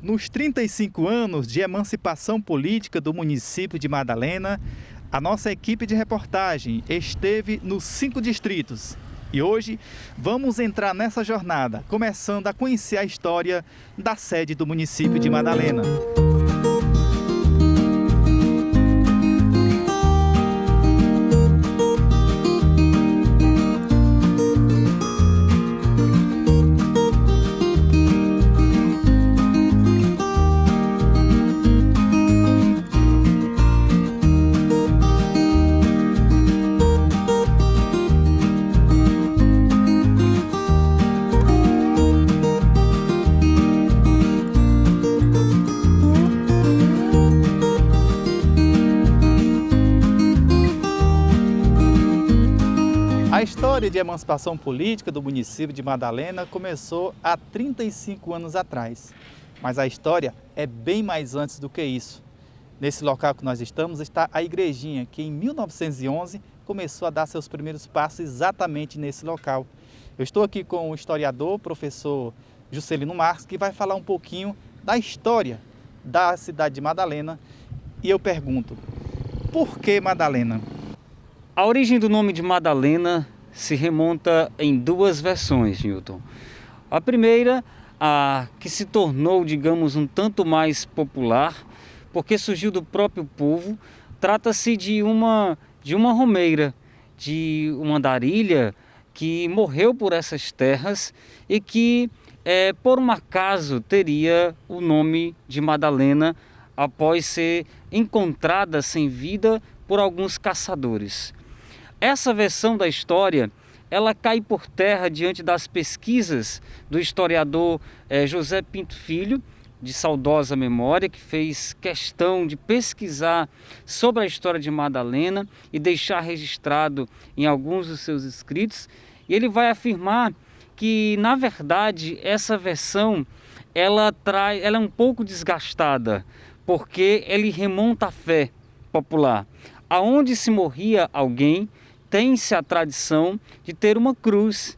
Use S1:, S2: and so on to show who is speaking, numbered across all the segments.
S1: Nos 35 anos de emancipação política do município de Madalena, a nossa equipe de reportagem esteve nos 5 distritos. E hoje vamos entrar nessa jornada, começando a conhecer a história da sede do município de Madalena. A história de emancipação política do município de Madalena começou há 35 anos atrás, mas a história é bem mais antes do que isso. Nesse local que nós estamos está a igrejinha, que em 1911 começou a dar seus primeiros passos exatamente nesse local. Eu estou aqui com o historiador, professor Juscelino Marques, que vai falar um pouquinho da história da cidade de Madalena. E eu pergunto, por que Madalena?
S2: A origem do nome de Madalena se remonta em duas versões, Newton. A primeira, a que se tornou, digamos, um tanto mais popular, porque surgiu do próprio povo. Trata-se de uma romeira, de uma andarilha que morreu por essas terras e que, por um acaso, teria o nome de Madalena após ser encontrada sem vida por alguns caçadores. Essa versão da história, ela cai por terra diante das pesquisas do historiador José Pinto Filho, de saudosa memória, que fez questão de pesquisar sobre a história de Madalena e deixar registrado em alguns dos seus escritos. E ele vai afirmar que, na verdade, essa versão ela é um pouco desgastada, porque ele remonta à fé popular. Aonde se morria alguém, tem-se a tradição de ter uma cruz,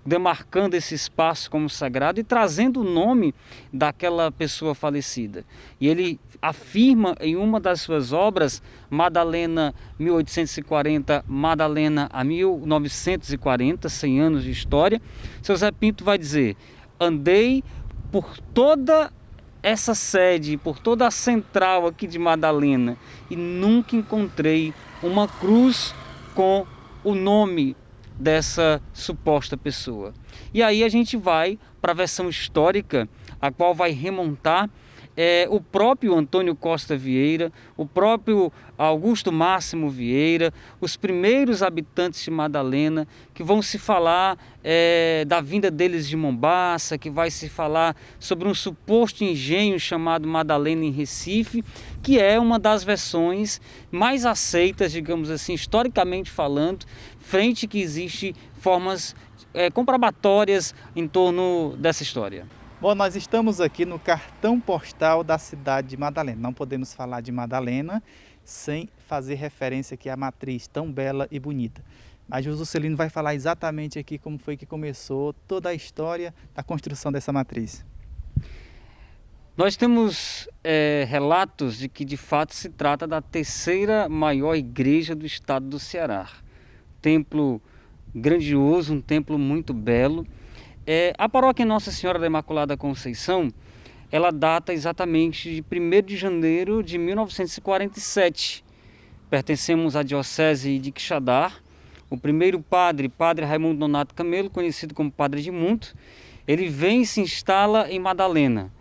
S2: demarcando esse espaço como sagrado e trazendo o nome daquela pessoa falecida. E ele afirma em uma das suas obras, Madalena 1840, Madalena a 1940, 100 anos de história, seu Zé Pinto vai dizer: andei por toda essa sede, por toda a central aqui de Madalena e nunca encontrei uma cruz com o nome dessa suposta pessoa. E aí a gente vai para a versão histórica, a qual vai remontar o próprio Antônio Costa Vieira, o próprio Augusto Máximo Vieira, os primeiros habitantes de Madalena, que vão se falar da vinda deles de Mombaça, que vai se falar sobre um suposto engenho chamado Madalena em Recife, que é uma das versões mais aceitas, digamos assim, historicamente falando, frente que existe formas comprobatórias em torno dessa história.
S1: Bom, nós estamos aqui no cartão postal da cidade de Madalena. Não podemos falar de Madalena sem fazer referência aqui à matriz tão bela e bonita. Mas o Juscelino vai falar exatamente aqui como foi que começou toda a história da construção dessa matriz.
S2: Nós temos relatos de que de fato se trata da terceira maior igreja do estado do Ceará. Templo grandioso, um templo muito belo. A paróquia Nossa Senhora da Imaculada Conceição, ela data exatamente de 1º de janeiro de 1947. Pertencemos à diocese de Quixadá. O primeiro padre Raimundo Nonato Camelo, conhecido como Padre Edmundo, ele vem e se instala em Madalena.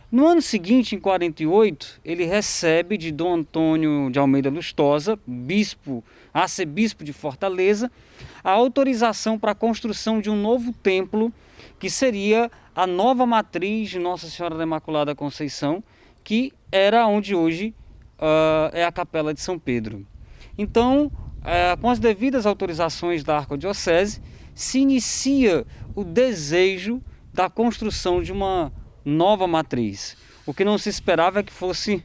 S2: No ano seguinte, em 48, ele recebe de Dom Antônio de Almeida Lustosa, arcebispo de Fortaleza, a autorização para a construção de um novo templo, que seria a nova matriz de Nossa Senhora da Imaculada Conceição, que era onde hoje é a Capela de São Pedro. Então, com as devidas autorizações da Arquidiocese, se inicia o desejo da construção de uma nova matriz. O que não se esperava é que fosse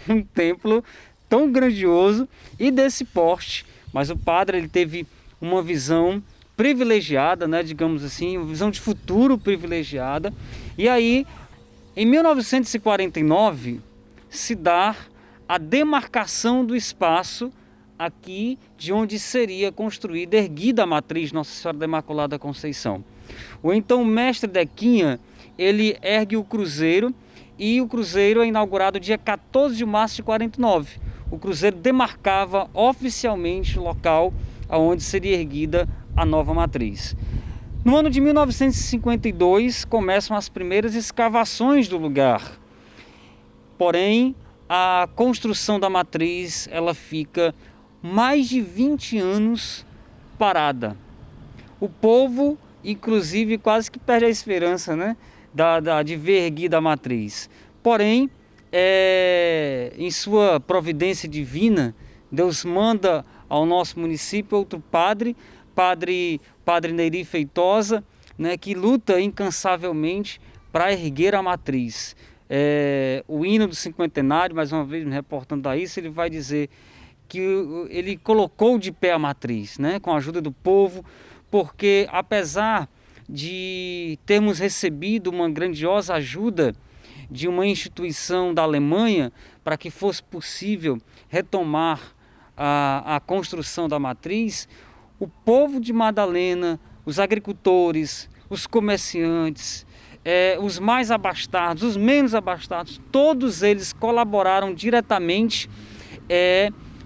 S2: um templo tão grandioso e desse porte, mas o padre ele teve uma visão privilegiada, né, digamos assim, uma visão de futuro privilegiada, e aí Em 1949, se dá a demarcação do espaço aqui de onde seria construída, erguida a matriz Nossa Senhora da Imaculada Conceição. O então mestre Dequinha, ele ergue o cruzeiro, e o cruzeiro é inaugurado dia 14 de março de 49. O cruzeiro demarcava oficialmente o local onde seria erguida a nova matriz. No ano de 1952 começam as primeiras escavações do lugar. Porém, a construção da matriz ela fica mais de 20 anos parada. O povo, inclusive, quase que perde a esperança, né, de ver erguida a matriz. Porém, em sua providência divina, Deus manda ao nosso município outro padre Neri Feitosa, né, que luta incansavelmente para erguer a matriz. O hino do cinquentenário, mais uma vez me reportando a isso, ele vai dizer que ele colocou de pé a matriz, né, com a ajuda do povo, porque apesar de termos recebido uma grandiosa ajuda de uma instituição da Alemanha para que fosse possível retomar a construção da matriz, o povo de Madalena, os agricultores, os comerciantes, os mais abastados, os menos abastados, todos eles colaboraram diretamente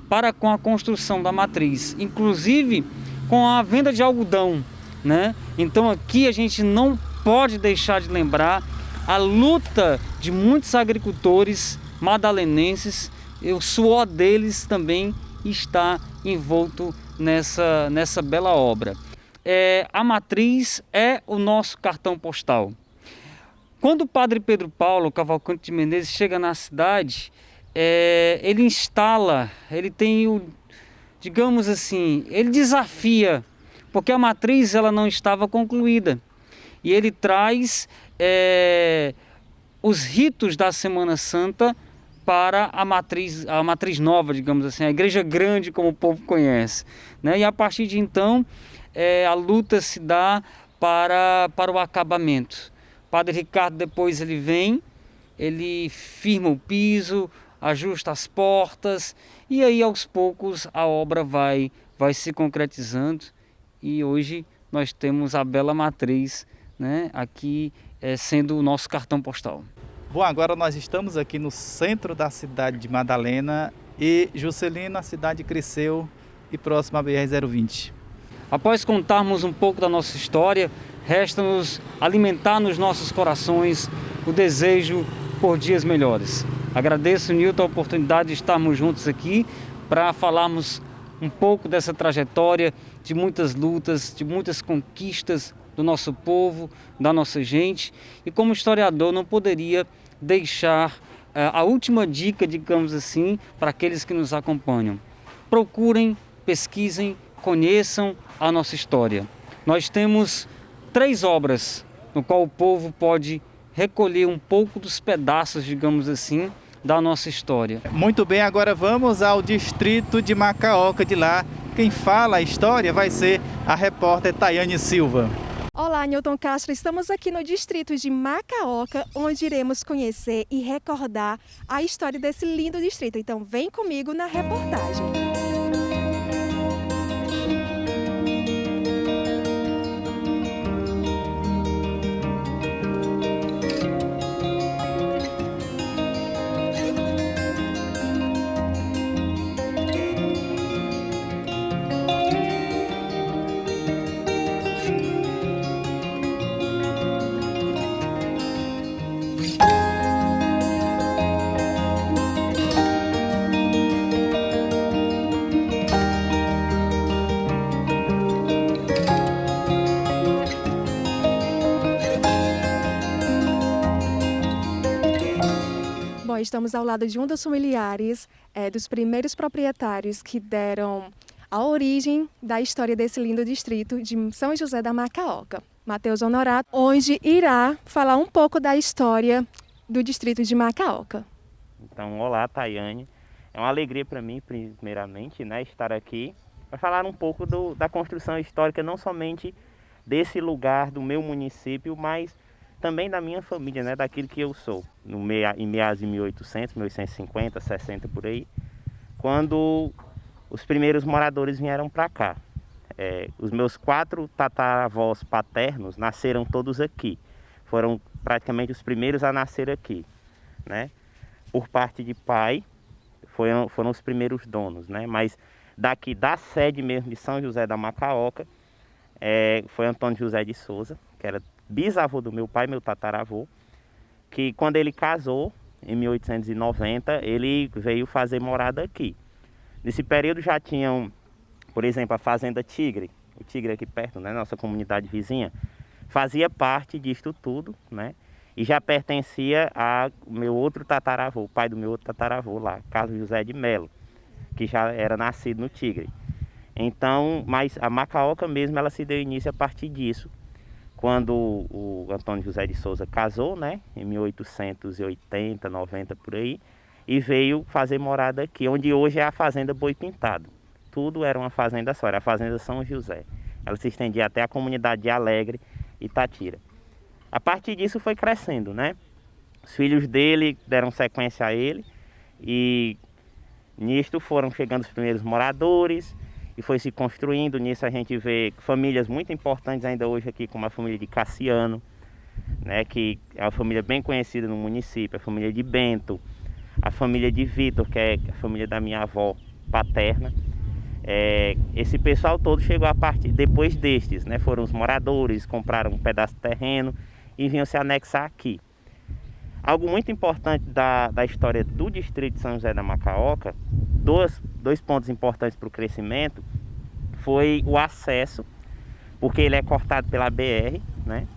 S2: para com a construção da matriz, inclusive com a venda de algodão, né? Então aqui a gente não pode deixar de lembrar a luta de muitos agricultores madalenenses, e o suor deles também está envolto nessa bela obra. A matriz é o nosso cartão postal. Quando o padre Pedro Paulo Cavalcante de Menezes chega na cidade, ele instala, ele tem digamos assim, ele desafia, porque a matriz ela não estava concluída, e ele traz os ritos da Semana Santa para a matriz nova, digamos assim, a igreja grande como o povo conhece, né? E a partir de então a luta se dá para o acabamento. Padre Ricardo depois ele vem, ele firma o piso, ajusta as portas, e aí aos poucos a obra vai se concretizando, e hoje nós temos a bela matriz, né, aqui sendo o nosso cartão postal.
S1: Bom, agora nós estamos aqui no centro da cidade de Madalena e, Juscelino, a cidade cresceu e próxima à BR-020.
S2: Após contarmos um pouco da nossa história, resta-nos alimentar nos nossos corações o desejo por dias melhores. Agradeço, Nilton, a oportunidade de estarmos juntos aqui para falarmos um pouco dessa trajetória de muitas lutas, de muitas conquistas do nosso povo, da nossa gente. E como historiador não poderia deixar a última dica, digamos assim, para aqueles que nos acompanham. Procurem, pesquisem, conheçam a nossa história. Nós temos 3 obras no qual o povo pode recolher um pouco dos pedaços, digamos assim, da nossa história.
S1: Muito bem, agora vamos ao distrito de Macaoca de lá. Quem fala a história vai ser a repórter Tayane Silva.
S3: Olá, Nilton Castro, estamos aqui no distrito de Macaoca, onde iremos conhecer e recordar a história desse lindo distrito. Então vem comigo na reportagem. Bom, estamos ao lado de um dos familiares dos primeiros proprietários que deram a origem da história desse lindo distrito de São José da Macaoca, Matheus Honorato, onde irá falar um pouco da história do distrito de Macaoca.
S4: Então, olá, Tayane. É uma alegria para mim, primeiramente, né, estar aqui para falar um pouco da construção histórica, não somente desse lugar, do meu município, mas também da minha família, né, daquilo que eu sou. Em meados de 1800, 1850, 60 por aí, quando os primeiros moradores vieram para cá. Os meus 4 tataravós paternos nasceram todos aqui. Foram praticamente os primeiros a nascer aqui, né? Por parte de pai, foram os primeiros donos, né? Mas daqui da sede mesmo de São José da Macaoca, foi Antônio José de Souza, que era bisavô do meu pai, meu tataravô, que quando ele casou, em 1890, ele veio fazer morada aqui. Nesse período já tinham, por exemplo, a Fazenda Tigre, o Tigre aqui perto, né, nossa comunidade vizinha, fazia parte disto tudo, né? E já pertencia ao meu outro tataravô, o pai do meu outro tataravô lá, Carlos José de Melo, que já era nascido no Tigre. Então, mas a Macaoca mesmo, ela se deu início a partir disso, quando o Antônio José de Souza casou, né, em 1880, 90 por aí, e veio fazer morada aqui, onde hoje é a Fazenda Boi Pintado. Tudo era uma fazenda só, era a Fazenda São José. Ela se estendia até a comunidade de Alegre e Itatira. A partir disso foi crescendo, né? Os filhos dele deram sequência a ele e nisto foram chegando os primeiros moradores e foi se construindo. Nisso a gente vê famílias muito importantes ainda hoje aqui, como a família de Cassiano, né? Que é uma família bem conhecida no município, a família de Bento, a família de Vitor, que é a família da minha avó paterna. Esse pessoal todo chegou a partir depois destes, né? Foram os moradores, compraram um pedaço de terreno e vinham se anexar aqui. Algo muito importante da história do distrito de São José da Macaoca, dois pontos importantes para o crescimento, foi o acesso, porque ele é cortado pela BR, né?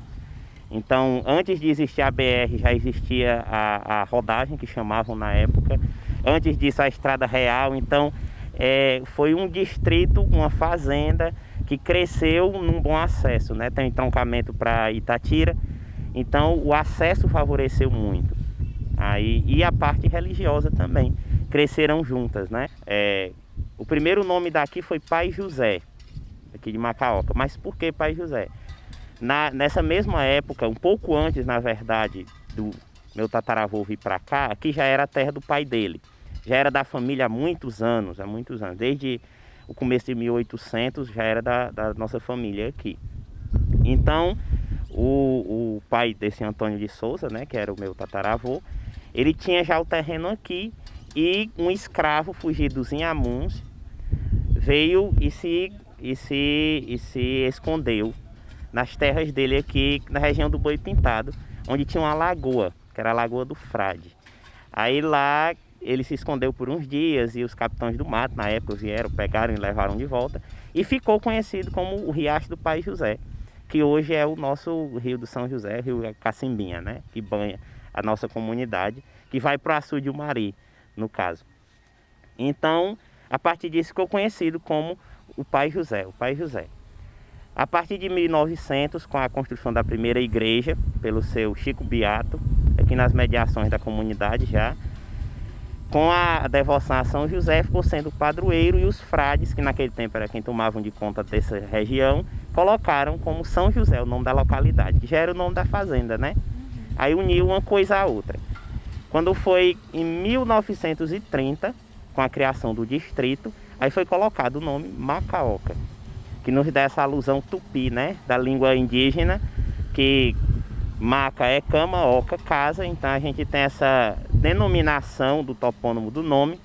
S4: Então, antes de existir a BR, já existia a rodagem, que chamavam na época. Antes disso, a estrada real. Então, foi um distrito, uma fazenda que cresceu num bom acesso, né? Tem entroncamento para Itatira, então o acesso favoreceu muito. E a parte religiosa também cresceram juntas, né? O primeiro nome daqui foi Pai José, aqui de Macaoca. Mas por que Pai José? Nessa mesma época, um pouco antes, na verdade, do meu tataravô vir para cá, aqui já era a terra do pai dele. Já era da família há muitos anos, desde o começo de 1800 já era da nossa família aqui. Então, o pai desse Antônio de Souza, né, que era o meu tataravô, ele tinha já o terreno aqui e um escravo fugido dos Inhamuns veio e se escondeu nas terras dele aqui na região do Boi Pintado, onde tinha uma lagoa, que era a Lagoa do Frade. Aí lá ele se escondeu por uns dias e os capitães do mato, na época, vieram, pegaram e levaram de volta. E ficou conhecido como o Riacho do Pai José, que hoje é o nosso Rio do São José, Rio Cacimbinha, né? Que banha a nossa comunidade, que vai para o Açude Mari, no caso. Então, a partir disso ficou conhecido como o Pai José, o Pai José. A partir de 1900, com a construção da primeira igreja, pelo seu Chico Beato, aqui nas mediações da comunidade já, com a devoção a São José, ficou sendo o padroeiro, e os frades, que naquele tempo era quem tomavam de conta dessa região, colocaram como São José, o nome da localidade, que já era o nome da fazenda, né? Aí uniu uma coisa à outra. Quando foi em 1930, com a criação do distrito, aí foi colocado o nome Macaoca, que nos dá essa alusão tupi, né? Da língua indígena, que maca é cama, oca, casa, então a gente tem essa denominação do topônimo do nome,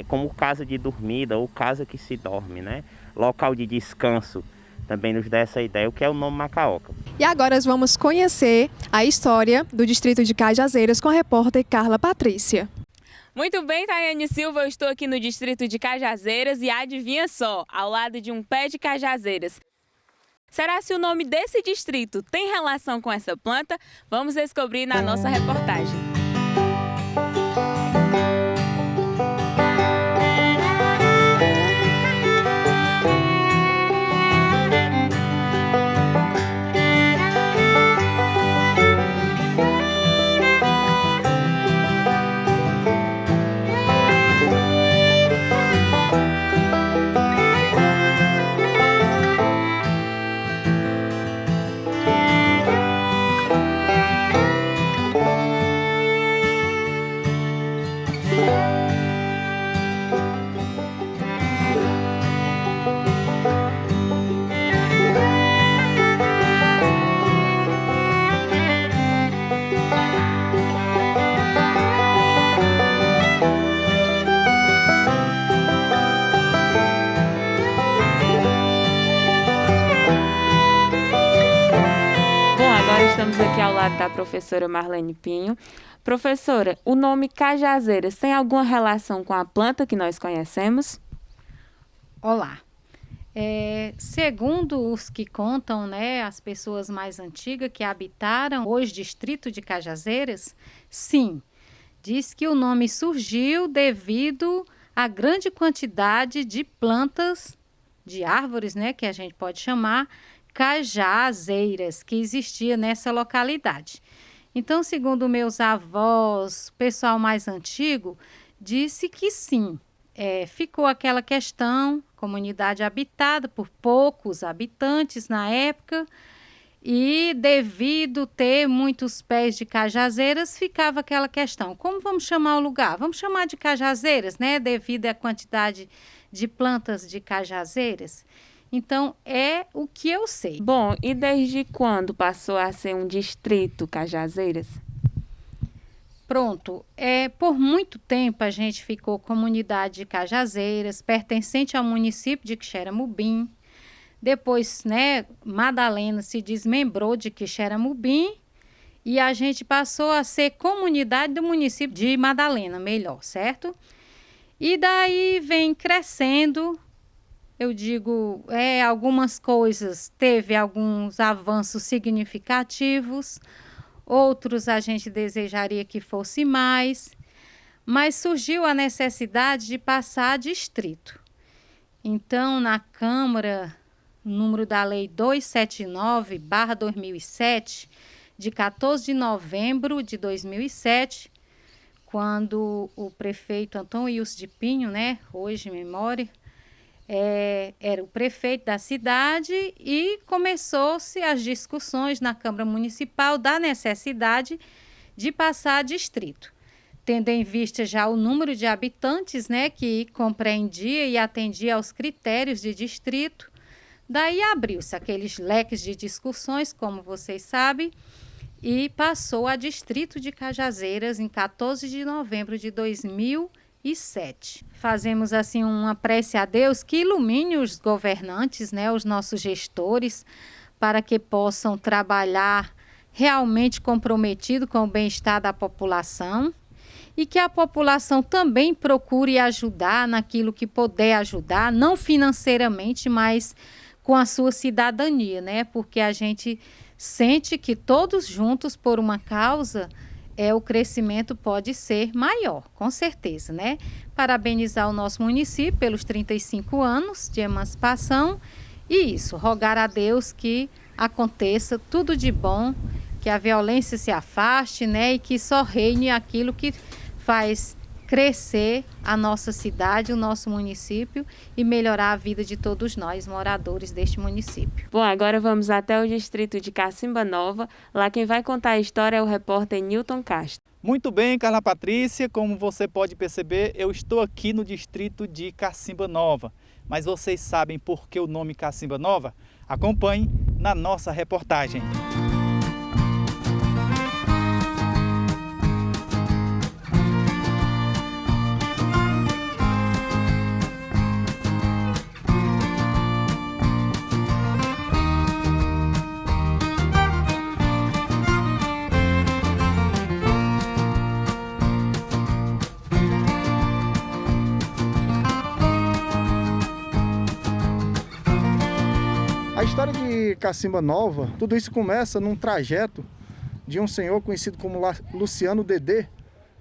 S4: como casa de dormida ou casa que se dorme, né? Local de descanso, também nos dá essa ideia, o que é o nome Macaoca.
S3: E agora nós vamos conhecer a história do distrito de Cajazeiras com a repórter Carla Patrícia.
S5: Muito bem, Tayane Silva, eu estou aqui no distrito de Cajazeiras e adivinha só, ao lado de um pé de cajazeiras. Será se o nome desse distrito tem relação com essa planta? Vamos descobrir na nossa reportagem. lado da professora Marlene Pinho. Professora, o nome Cajazeiras tem alguma relação com a planta que nós conhecemos?
S6: Olá. Segundo os que contam, né, as pessoas mais antigas que habitaram hoje o distrito de Cajazeiras, sim, diz que o nome surgiu devido à grande quantidade de plantas, de árvores, né, que a gente pode chamar cajazeiras, que existia nessa localidade. Então, segundo meus avós, pessoal mais antigo, disse que sim, ficou aquela questão, comunidade habitada por poucos habitantes na época, e devido ter muitos pés de cajazeiras, ficava aquela questão, como vamos chamar o lugar? Vamos chamar de Cajazeiras, né? Devido à quantidade de plantas de cajazeiras. Então, é o que eu sei.
S5: Bom, e desde quando passou a ser um distrito Cajazeiras?
S6: Pronto, por muito tempo a gente ficou comunidade de Cajazeiras, pertencente ao município de Quixeramobim. Depois, né, Madalena se desmembrou de Quixeramobim e a gente passou a ser comunidade do município de Madalena, melhor, certo? E daí vem crescendo, eu digo, algumas coisas, teve alguns avanços significativos, outros a gente desejaria que fosse mais, mas surgiu a necessidade de passar a distrito. Então, na Câmara, número da Lei 279/2007, de 14 de novembro de 2007, quando o prefeito Antônio Wilson de Pinho, né, hoje em memória, era o prefeito da cidade e começou-se as discussões na Câmara Municipal da necessidade de passar a distrito, tendo em vista já o número de habitantes, né, que compreendia e atendia aos critérios de distrito. Daí abriu-se aqueles leques de discussões, como vocês sabem, e passou a distrito de Cajazeiras em 14 de novembro de 2007. Fazemos assim uma prece a Deus que ilumine os governantes, né, os nossos gestores, para que possam trabalhar realmente comprometido com o bem-estar da população e que a população também procure ajudar naquilo que puder ajudar, não financeiramente, mas com a sua cidadania, né? Porque a gente sente que todos juntos por uma causa, o crescimento pode ser maior, com certeza, né? Parabenizar o nosso município pelos 35 anos de emancipação e isso, rogar a Deus que aconteça tudo de bom, que a violência se afaste, né? E que só reine aquilo que faz crescer a nossa cidade, o nosso município e melhorar a vida de todos nós, moradores deste município.
S5: Bom, agora vamos até o distrito de Cacimba Nova. Lá quem vai contar a história é o repórter Newton Castro.
S1: Muito bem, Carla Patrícia, como você pode perceber, eu estou aqui no distrito de Cacimba Nova. Mas vocês sabem por que o nome Cacimba Nova? Acompanhe na nossa reportagem.
S7: A história de Cacimba Nova, tudo isso começa num trajeto de um senhor conhecido como Luciano Dedê,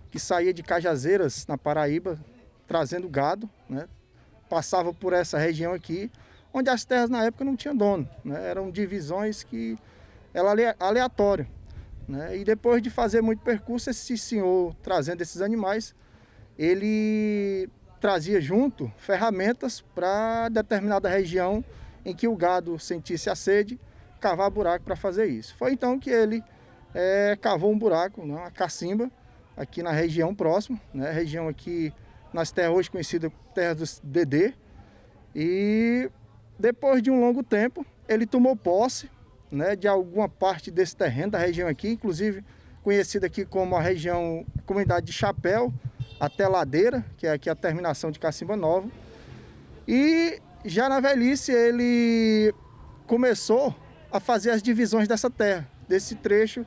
S7: que saía de Cajazeiras, na Paraíba, trazendo gado, né? Passava por essa região aqui, onde as terras na época não tinham dono, né? Eram divisões que eram aleatórias, né? E depois de fazer muito percurso, esse senhor trazendo esses animais, ele trazia junto ferramentas para determinada região em que o gado sentisse a sede, cavar buraco para fazer isso. Foi então que ele cavou um buraco, né, uma cacimba, aqui na região próxima, né, região aqui nas terras hoje conhecidas terras dos Dedê. E depois de um longo tempo, ele tomou posse, né, de alguma parte desse terreno da região aqui, inclusive conhecida aqui como a comunidade de Chapéu, até Ladeira, que é aqui a terminação de Cacimba Nova. E já na velhice ele começou a fazer as divisões dessa terra, desse trecho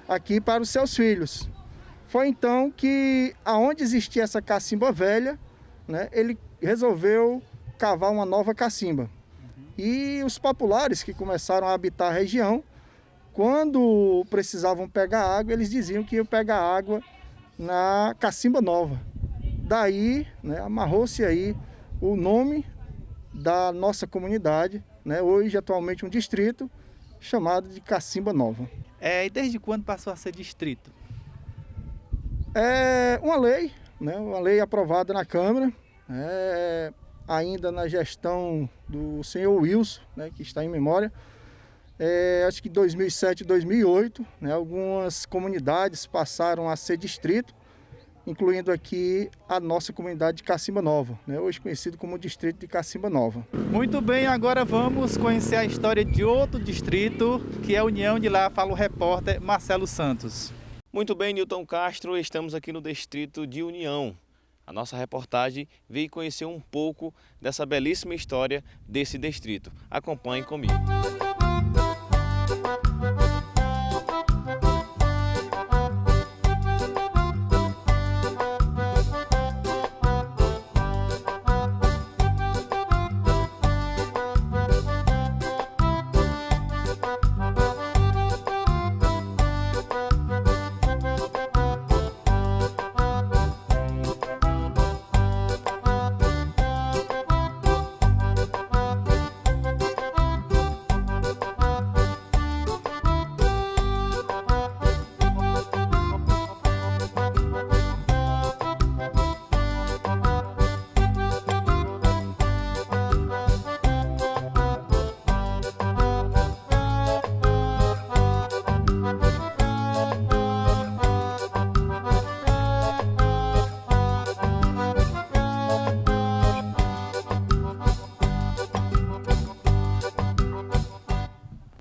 S7: aqui para os seus filhos. Foi então que, aonde existia essa cacimba velha, né, ele resolveu cavar uma nova cacimba. E os populares que começaram a habitar a região, quando precisavam pegar água, eles diziam que iam pegar água na Cacimba Nova. Daí, né, amarrou-se aí o nome da nossa comunidade, né, hoje atualmente um distrito chamado de Cacimba Nova.
S1: E desde quando passou a ser distrito?
S7: É uma lei, né, uma lei aprovada na Câmara, ainda na gestão do senhor Wilson, né, que está em memória. Acho que 2007 e 2008, né, algumas comunidades passaram a ser distrito, incluindo aqui a nossa comunidade de Cacimba Nova, né, hoje conhecido como distrito de Cacimba Nova.
S1: Muito bem, agora vamos conhecer a história de outro distrito, que é a União. De lá fala o repórter Marcelo Santos.
S8: Muito bem, Newton Castro, estamos aqui no distrito de União. A nossa reportagem veio conhecer um pouco dessa belíssima história desse distrito. Acompanhe comigo.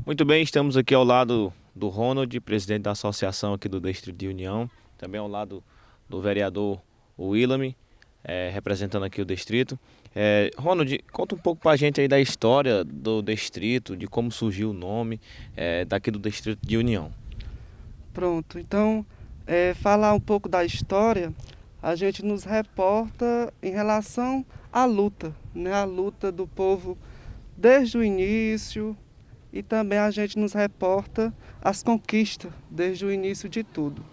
S8: Muito bem, estamos aqui ao lado do Ronald, presidente da associação aqui do Distrito de União, também ao lado do vereador Willam, representando aqui o distrito. Ronald, conta um pouco para a gente aí da história do distrito, de como surgiu o nome daqui do Distrito de União.
S9: Pronto, então, falar um pouco da história, a gente nos reporta em relação à luta, né? A luta do povo desde o início. E também a gente nos reporta as conquistas desde o início de tudo.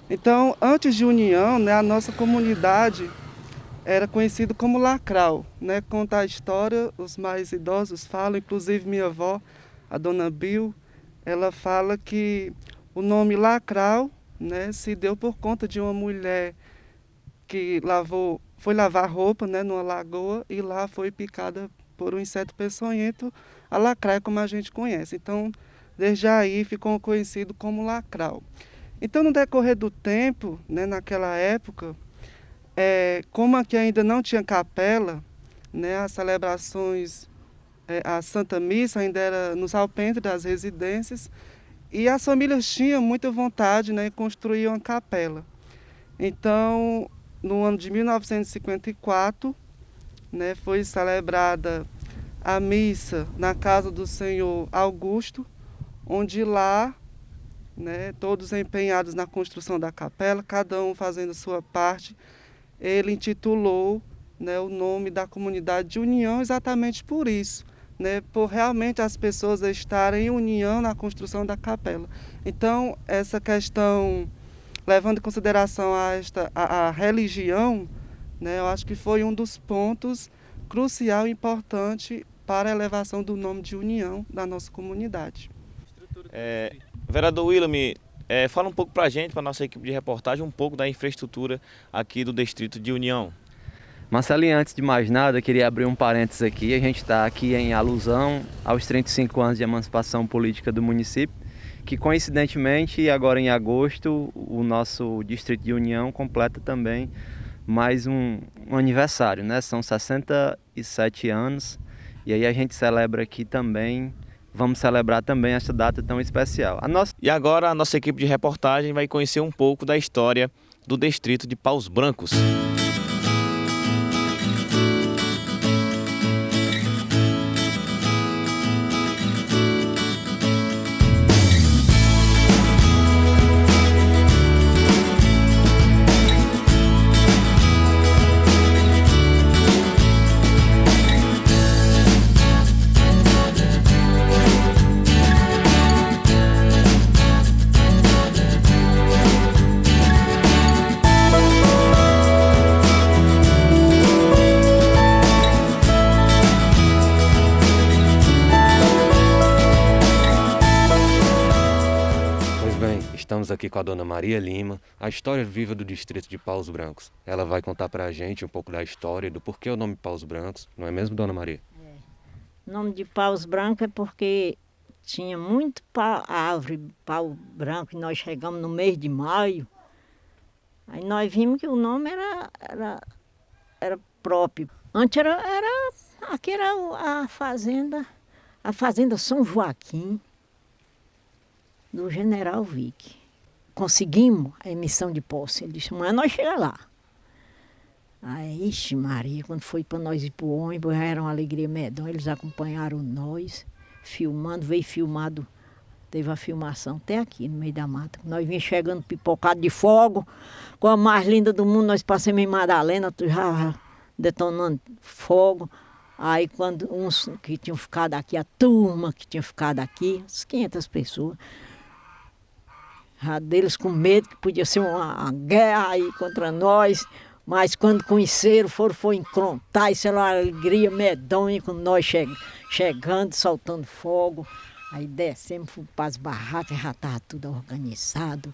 S9: Então, antes de União, né, a nossa comunidade era conhecida como Lacral. Né? Conta a história, os mais idosos falam, inclusive minha avó, a dona Bill, ela fala que o nome Lacral, né, se deu por conta de uma mulher que foi lavar roupa, né, numa lagoa e lá foi picada por um inseto peçonhento, a lacraia como a gente conhece. Então, desde aí ficou conhecido como Lacral. Então, no decorrer do tempo, né, naquela época, como aqui ainda não tinha capela, né, as celebrações, a Santa Missa ainda era nos alpendres das residências, e as famílias tinham muita vontade, né, em construir uma capela. Então, no ano de 1954, né, foi celebrada a missa na casa do senhor Augusto, onde lá, né, todos empenhados na construção da capela, cada um fazendo sua parte, ele intitulou, né, o nome da comunidade de União exatamente por isso, né, por realmente as pessoas estarem em união na construção da capela. Então, essa questão, levando em consideração a religião, né, eu acho que foi um dos pontos crucial e importante para a elevação do nome de União da nossa comunidade.
S8: Vereador Willam, fala um pouco para a gente, para a nossa equipe de reportagem, um pouco da infraestrutura aqui do Distrito de União.
S10: Marcelinho, antes de mais nada, queria abrir um parênteses aqui. A gente está aqui em alusão aos 35 anos de emancipação política do município, que coincidentemente, agora em agosto, o nosso Distrito de União completa também mais um aniversário, né? São 67 anos e aí a gente celebra aqui também, vamos celebrar também essa data tão especial.
S8: E agora a nossa equipe de reportagem vai conhecer um pouco da história do distrito de Paus Brancos.
S11: aqui com a dona Maria Lima, a história viva do distrito de Paus Brancos. Ela vai contar pra gente um pouco da história, do porquê o nome Paus Brancos, não é mesmo, dona Maria?
S12: O nome de Paus Brancos é porque tinha muito árvore pau branco e nós chegamos no mês de maio. Aí nós vimos que o nome era próprio. Antes aqui era a fazenda São Joaquim, do General Vick. Conseguimos a emissão de posse. Ele disse, amanhã nós chegamos lá. Aí, ixi Maria, quando foi para nós ir para o ônibus, era uma alegria medonha. Eles acompanharam nós, filmando, veio filmado. Teve a filmação até aqui, no meio da mata. Nós vinha chegando pipocado de fogo, com a mais linda do mundo, nós passamos em Madalena, já detonando fogo. Aí quando uns que tinham ficado aqui, a turma que tinha ficado aqui, uns 500 pessoas, já deles com medo que podia ser uma guerra aí contra nós, mas quando conheceram, foi encrontar, isso era uma alegria medonha com nós chegando, soltando fogo. Aí descemos para as barracas, já estava tudo organizado.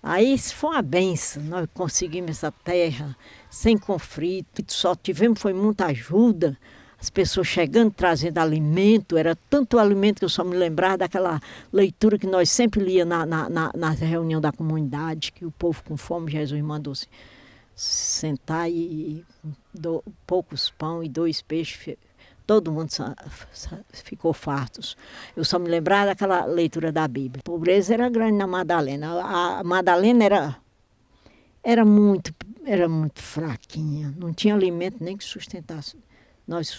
S12: Aí isso foi uma benção, nós conseguimos essa terra sem conflito, só tivemos foi muita ajuda. As pessoas chegando, trazendo alimento, era tanto alimento que eu só me lembrava daquela leitura que nós sempre lia na reunião da comunidade, que o povo com fome, Jesus mandou se sentar e poucos pão e 2 peixes, todo mundo ficou fartos. Eu só me lembrava daquela leitura da Bíblia. A pobreza era grande na Madalena. A Madalena era muito fraquinha, não tinha alimento nem que sustentasse. Nós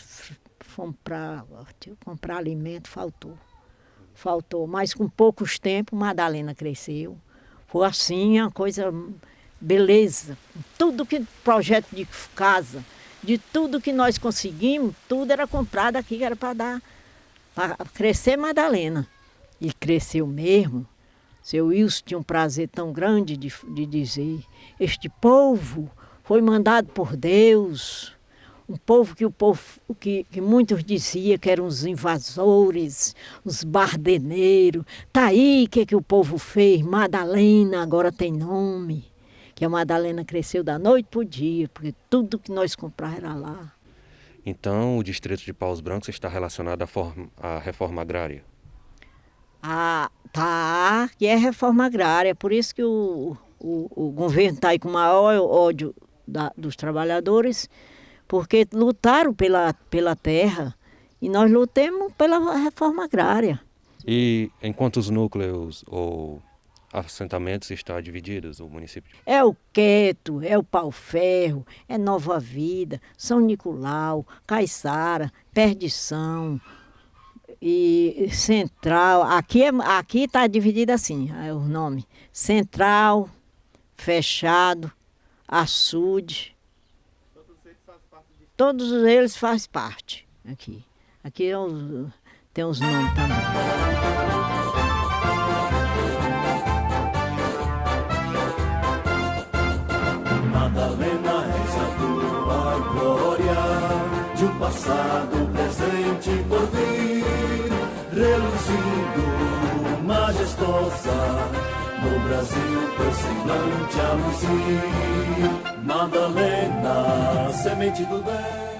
S12: fomos para comprar alimento, faltou. Mas com poucos tempos, Madalena cresceu. Foi assim, uma coisa, beleza. Tudo que projeto de casa, de tudo que nós conseguimos, tudo era comprado aqui, era para crescer Madalena. E cresceu mesmo. Seu Wilson tinha um prazer tão grande de dizer, este povo foi mandado por Deus. Um povo que muitos diziam que eram os invasores, os bardeneiros. Tá aí o que o povo fez. Madalena agora tem nome. Que a Madalena cresceu da noite para o dia, porque tudo que nós comprávamos era lá.
S11: Então o distrito de Paus Brancos está relacionado à reforma agrária?
S12: Tá, que é reforma agrária. Por isso que o governo está aí com o maior ódio dos trabalhadores, porque lutaram pela terra e nós lutamos pela reforma agrária.
S11: E em quantos núcleos ou assentamentos está divididos o município?
S12: É o Queto, é o Pau-Ferro, é Nova Vida, São Nicolau, Caiçara, Perdição e Central. Aqui está dividido assim, é o nome. Central, Fechado, Açude. Todos eles fazem parte aqui. Aqui tem os nomes também.
S13: Madalena, és a tua glória, de um passado presente e por vir, reluzindo, majestosa, no Brasil teu semblante a luzir. Madalena, semente do bem.